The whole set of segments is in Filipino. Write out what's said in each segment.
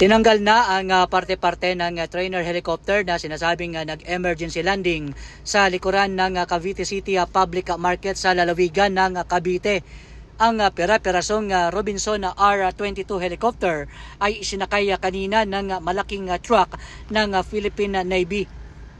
Tinanggal na ang parte-parte ng trainer helicopter na sinasabing nag-emergency landing sa likuran ng Cavite City Public Market sa lalawigan ng Cavite. Ang pera-perasong Robinson R-22 helicopter ay isinakay kanina ng malaking truck ng Philippine Navy.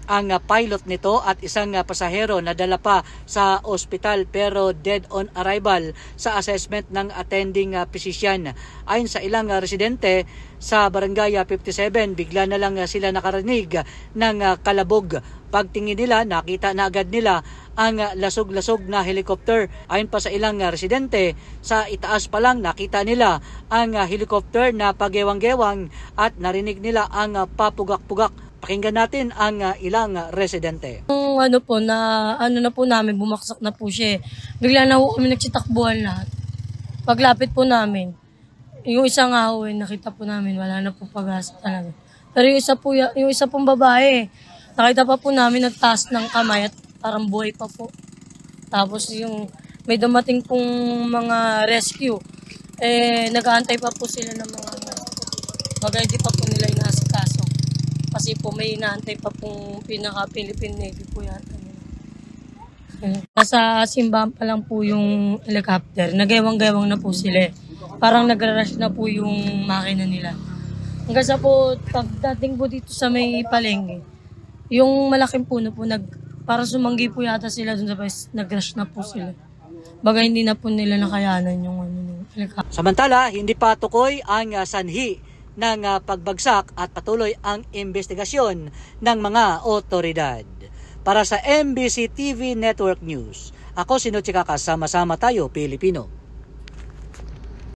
Ang pilot nito at isang pasahero nadala pa sa ospital pero dead on arrival sa assessment ng attending physician. Ayon sa ilang residente sa barangay 57, bigla na lang sila nakarinig ng kalabog. Pagtingin nila, nakita na agad nila ang lasog-lasog na helicopter. Ayon pa sa ilang residente, sa itaas pa lang nakita nila ang helicopter na pagewang-gewang at narinig nila ang papugak-pugak. Pakinggan natin ang ilang residente. Ano na po namin, bumaksak na po siya. Bigla na po kami nagsitakbuhan lahat. Paglapit po namin, yung isa nga ho, nakita po namin, wala na po pag-asa talaga. Pero yung isa pong babae, nakita pa po namin nagtaas ng kamay at parang buhay pa po. Tapos yung may dumating pong mga rescue, nag-aantay pa po sila ng mga bagay, hindi pa po nila inaasikaso. Kasi po may inaantay pa pong pinaka-Philippine Navy po yata. Nasa simbahan pa lang po yung helicopter. Nagewang-gewang na po sila. Parang nagra-rush na po yung makina nila. Hanggang sa po, pagdating po dito sa may palengke, yung malaking puno po, parang sumanggi po yata sila dun sa bus, nag-rush na po sila. Bagay hindi na po nila nakayanan yung helicopter. Samantala, hindi pa tukoy ang sanhi ng pagbagsak at patuloy ang investigasyon ng mga otoridad. Para sa MBC TV Network News, ako si Nochika, kasama-sama tayo Pilipino.